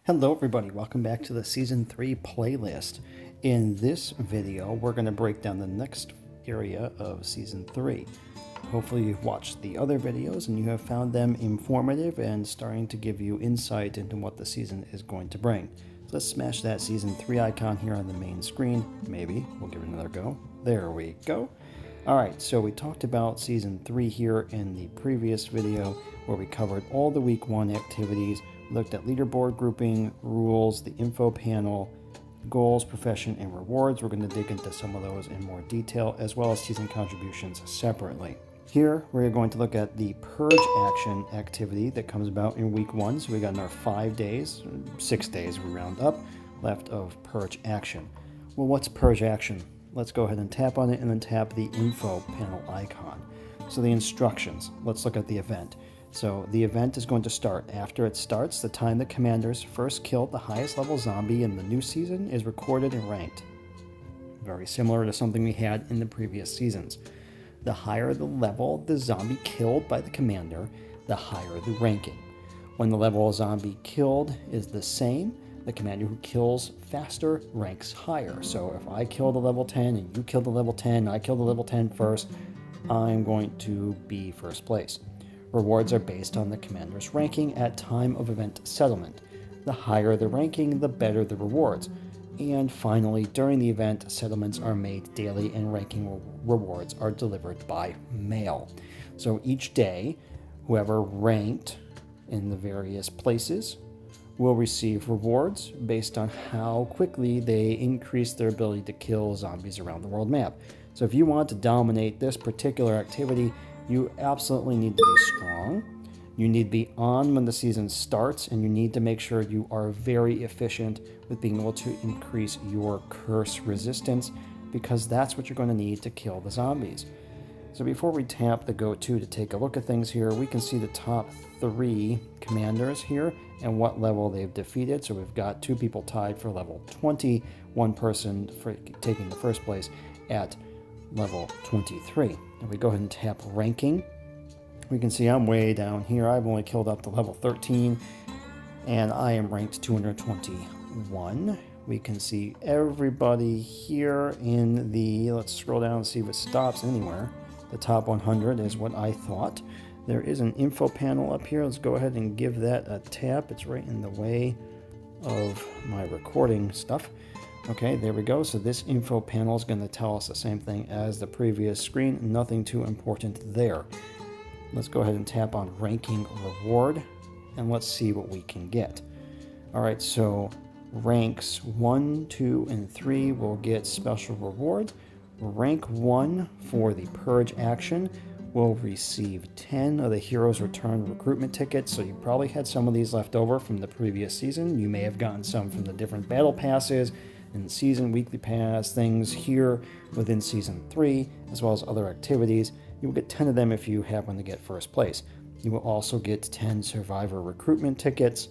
Hello everybody, welcome back to the Season 3 playlist. In this video, we're going to break down the next area of Season 3. Hopefully you've watched the other videos and you have found them informative and starting to give you insight into what the season is going to bring. So let's smash that Season 3 icon here on the main screen. Maybe. We'll give it another go. There we go. Alright, so we talked about Season 3 here in the previous video where we covered all the Week 1 activities. Looked at leaderboard grouping, rules, the info panel, goals, profession, and rewards. We're going to dig into some of those in more detail, as well as season contributions separately. Here, we're going to look at the Purge Action activity that comes about in Week 1. So we got our 5 days, 6 days we round up, left of Purge Action. Well, what's Purge Action? Let's go ahead and tap on it and then tap the info panel icon. So the instructions, let's look at the event. So the event is going to start. After it starts, the time the commanders first killed the highest level zombie in the new season is recorded and ranked. Very similar to something we had in the previous seasons. The higher the level the zombie killed by the commander, the higher the ranking. When the level of zombie killed is the same, the commander who kills faster ranks higher. So if I kill the level 10 and you kill the level 10, I kill the level 10 first, I'm going to be first place. Rewards are based on the commander's ranking at time of event settlement. The higher the ranking, the better the rewards. And finally, during the event, settlements are made daily and ranking rewards are delivered by mail. So each day, whoever ranked in the various places will receive rewards based on how quickly they increase their ability to kill zombies around the world map. So if you want to dominate this particular activity, you absolutely need to be strong. You need to be on when the season starts, and you need to make sure you are very efficient with being able to increase your curse resistance, because that's what you're going to need to kill the zombies. So before we tap the go-to to take a look at things here, we can see the top 3 commanders here and what level they've defeated. So we've got 2 people tied for level 20, 1 person for taking the first place at level 23. If we go ahead and tap ranking, we can see I'm way down here. I've only killed up to level 13 and I am ranked 221. We can see everybody here in the, let's scroll down and see if it stops anywhere. The top 100 is what I thought. There is an info panel up here. Let's go ahead and give that a tap. It's right in the way of my recording stuff. Okay, there we go. So this info panel is going to tell us the same thing as the previous screen. Nothing too important there. Let's go ahead and tap on ranking reward and let's see what we can get. All right, so ranks 1, 2, and 3 will get special rewards. Rank 1 for the Purge Action will receive 10 of the Heroes Return recruitment tickets. So you probably had some of these left over from the previous season. You may have gotten some from the different battle passes and season weekly pass things here within Season 3, as well as other activities. You will get 10 of them if you happen to get first place. You will also get 10 Survivor recruitment tickets.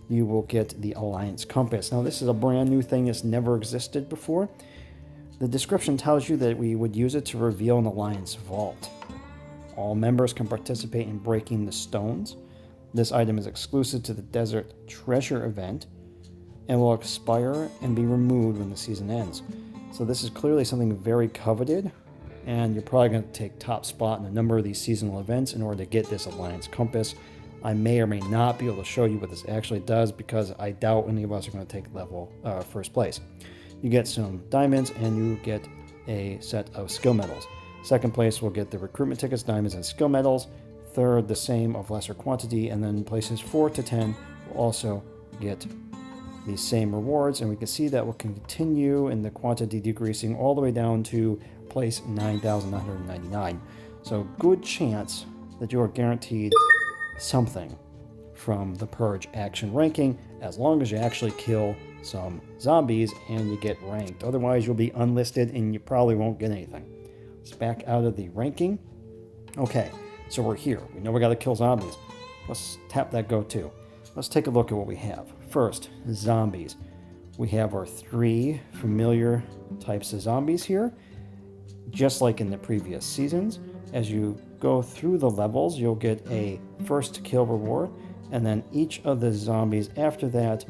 You will get the Alliance Compass. Now this is a brand new thing that's never existed before. The description tells you that we would use it to reveal an Alliance vault. All members can participate in breaking the stones. This item is exclusive to the Desert Treasure event and will expire and be removed when the season ends. So this is clearly something very coveted, and you're probably going to take top spot in a number of these seasonal events in order to get this Alliance Compass. I may or may not be able to show you what this actually does, because I doubt any of us are going to take first place. You get some diamonds and you get a set of skill medals. Second place will get the recruitment tickets, diamonds, and skill medals. Third, the same of lesser quantity, and then places 4 to 10 will also get these same rewards, and we can see that will continue in the quantity decreasing all the way down to place 9,999. So good chance that you are guaranteed something from the Purge Action ranking, as long as you actually kill some zombies and you get ranked. Otherwise you'll be unlisted and you probably won't get anything. Let's back out of the ranking. Okay, so we're here. We know we got to kill zombies. Let's tap that go-to. Let's take a look at what we have. First, zombies. We have our 3 familiar types of zombies here. Just like in the previous seasons, as you go through the levels, you'll get a first kill reward, And then each of the zombies after that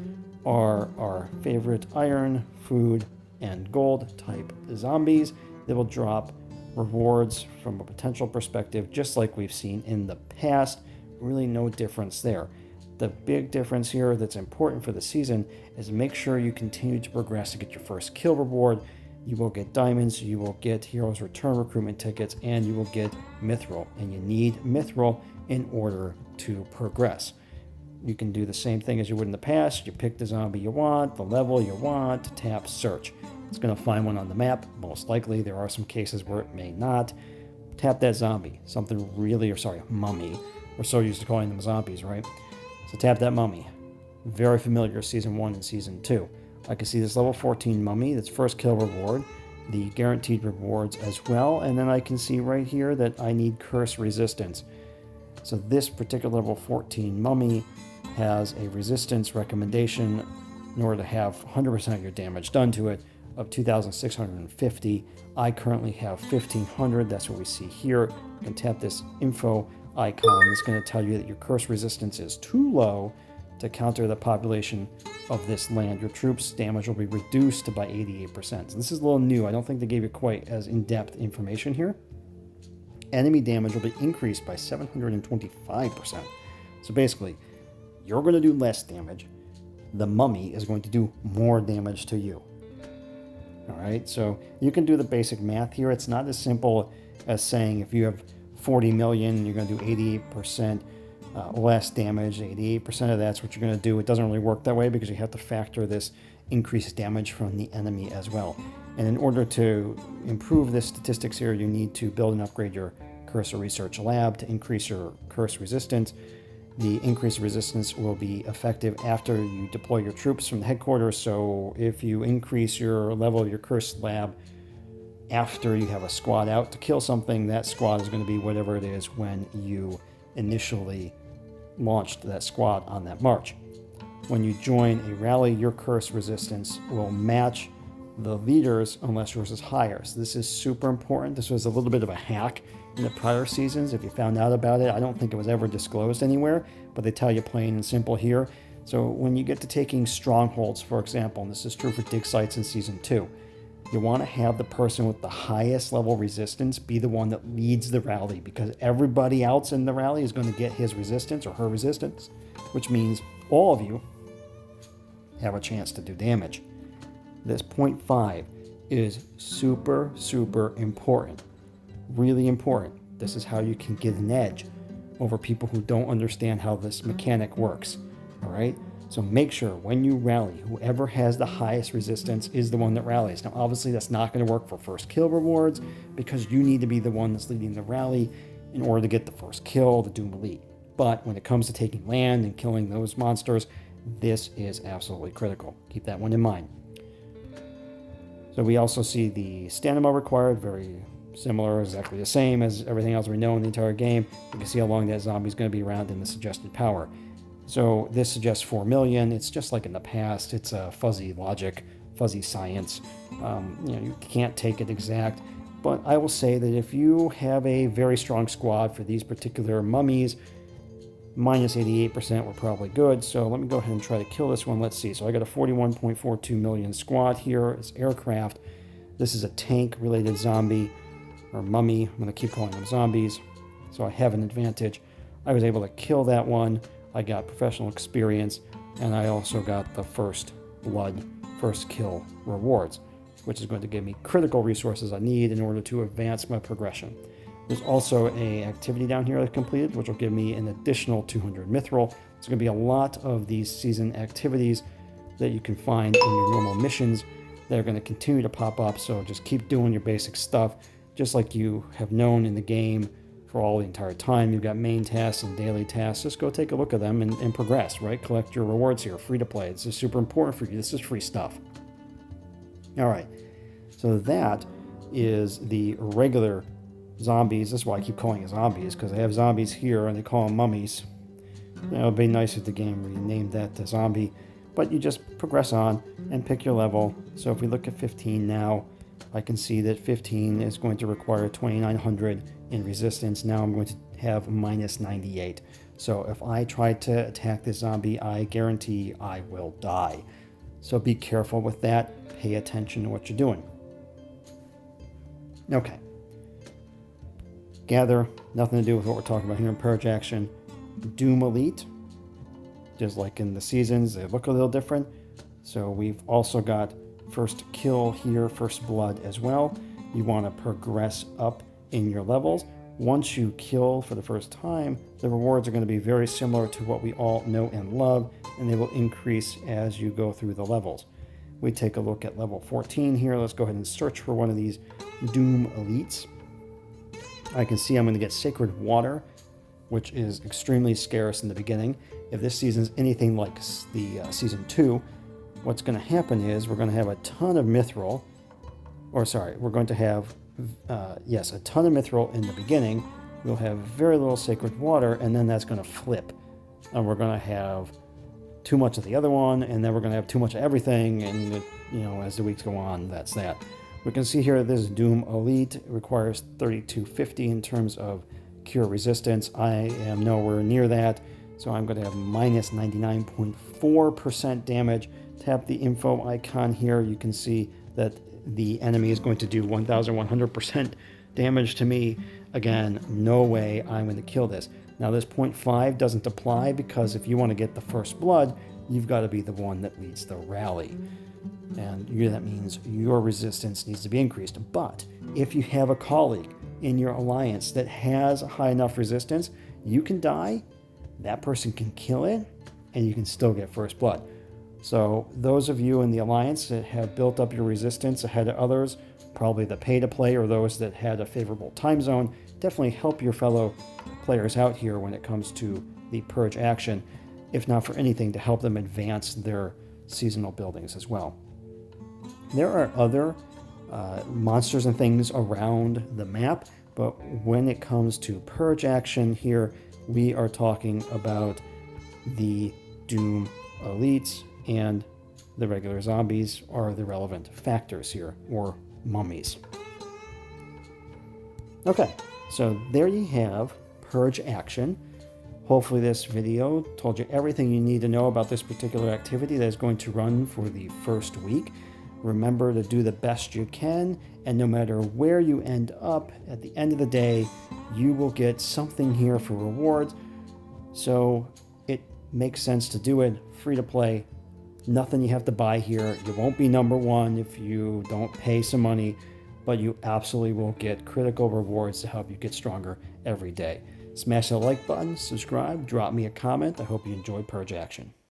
are our favorite iron, food, and gold type zombies. They will drop rewards from a potential perspective, just like we've seen in the past. Really no difference there. The big difference here that's important for the season is make sure you continue to progress to get your first kill reward. You will get diamonds, you will get Heroes Return recruitment tickets, and you will get mithril. And you need mithril in order to progress. You can do the same thing as you would in the past. You pick the zombie you want, the level you want, tap search. It's going to find one on the map. Most likely, there are some cases where it may not. Tap that zombie. Mummy. We're so used to calling them zombies, right? So tap that mummy. Very familiar Season 1 and Season 2. I can see this level 14 mummy, that's first kill reward, the guaranteed rewards as well, and then I can see right here that I need curse resistance. So this particular level 14 mummy has a resistance recommendation in order to have 100% of your damage done to it of 2,650. I currently have 1,500. That's what we see here. You can tap this info icon. It's going to tell you that your curse resistance is too low to counter the population of this land. Your troops' damage will be reduced by 88%. So this is a little new. I don't think they gave you quite as in-depth information here. Enemy damage will be increased by 725%. So basically, you're going to do less damage. The mummy is going to do more damage to you. All right, so you can do the basic math here. It's not as simple as saying if you have 40 million, you're going to do 88% less damage. 88% of that's what you're going to do. It doesn't really work that way because you have to factor this increased damage from the enemy as well. And in order to improve the statistics here, you need to build and upgrade your cursor research lab to increase your curse resistance. The increased resistance will be effective after you deploy your troops from the headquarters. So if you increase your level of your curse lab after you have a squad out to kill something, that squad is going to be whatever it is when you initially launched that squad on that march. When you join a rally, your curse resistance will match the leaders unless yours is higher. So this is super important. This was a little bit of a hack in the prior seasons. If you found out about it, I don't think it was ever disclosed anywhere, but they tell you plain and simple here. So when you get to taking strongholds, for example, and this is true for dig sites in Season 2, you want to have the person with the highest level resistance be the one that leads the rally, because everybody else in the rally is going to get his resistance or her resistance, which means all of you have a chance to do damage. This 0.5 is super, super important. Really important. This is how you can get an edge over people who don't understand how this mechanic works. All right? So make sure when you rally, whoever has the highest resistance is the one that rallies. Now, obviously, that's not going to work for first kill rewards because you need to be the one that's leading the rally in order to get the first kill, the Doom Elite. But when it comes to taking land and killing those monsters, this is absolutely critical. Keep that one in mind. So we also see the stamina required, very similar, exactly the same as everything else we know in the entire game. You can see how long that zombie is going to be around in the suggested power. So this suggests 4 million. It's just like in the past. It's a fuzzy logic, fuzzy science. You can't take it exact. But I will say that if you have a very strong squad for these particular mummies, minus 88% were probably good. So let me go ahead and try to kill this one. Let's see. So I got a 41.42 million squad here. It's aircraft. This is a tank-related zombie or mummy. I'm going to keep calling them zombies. So I have an advantage. I was able to kill that one. I got professional experience, and I also got the first blood, first kill rewards, which is going to give me critical resources I need in order to advance my progression. There's also an activity down here I completed, which will give me an additional 200 mithril. There's going to be a lot of these season activities that you can find in your normal missions that are going to continue to pop up, so just keep doing your basic stuff, just like you have known in the game for all the entire time. You've got main tasks and daily tasks. Just go take a look at them and progress, right? Collect your rewards here, free to play. This is super important for you. This is free stuff. All right, so that is the regular zombies. That's why I keep calling it zombies, because they have zombies here and they call them mummies. It would be nice if the game renamed that to zombie, but you just progress on and pick your level. So if we look at 15 now, I can see that 15 is going to require 2,900 in resistance. Now I'm going to have minus 98. So if I try to attack this zombie, I guarantee I will die. So be careful with that. Pay attention to what you're doing. Okay. Gather, nothing to do with what we're talking about here in Purge Action. Doom Elite, just like in the seasons, they look a little different. So we've also got first kill here, first blood as well. You want to progress up in your levels. Once you kill for the first time, the rewards are going to be very similar to what we all know and love, and they will increase as you go through the levels. We take a look at level 14 here. Let's go ahead and search for one of these Doom Elites. I can see I'm going to get Sacred Water, which is extremely scarce in the beginning. If this season's anything like the season 2, what's going to happen is we're going to have a ton of mithril, we're going to have a ton of mithril in the beginning. We'll have very little sacred water, and then that's going to flip. And we're going to have too much of the other one, and then we're going to have too much of everything, and as the weeks go on, that's that. We can see here this Doom Elite requires 3250 in terms of cure resistance. I am nowhere near that, so I'm going to have minus 99.4% damage. Tap the info icon here. You can see that the enemy is going to do 1100% damage to me. Again, no way I'm going to kill this. Now this 0.5 doesn't apply because if you want to get the first blood, you've got to be the one that leads the rally. And that means your resistance needs to be increased. But if you have a colleague in your alliance that has high enough resistance, you can die, that person can kill it, and you can still get first blood. So those of you in the alliance that have built up your resistance ahead of others, probably the pay-to-play or those that had a favorable time zone, definitely help your fellow players out here when it comes to the Purge Action, if not for anything, to help them advance their seasonal buildings as well. There are other monsters and things around the map, but when it comes to Purge Action here, we are talking about the Doom Elites, and the regular zombies are the relevant factors here, or mummies. Okay, so there you have Purge Action. Hopefully this video told you everything you need to know about this particular activity that is going to run for the first week. Remember to do the best you can, and no matter where you end up, at the end of the day, you will get something here for rewards. So it makes sense to do it. Free to play. Nothing you have to buy here. You won't be number one if you don't pay some money, but you absolutely will get critical rewards to help you get stronger every day. Smash the like button, subscribe, drop me a comment. I hope you enjoyed Purge Action.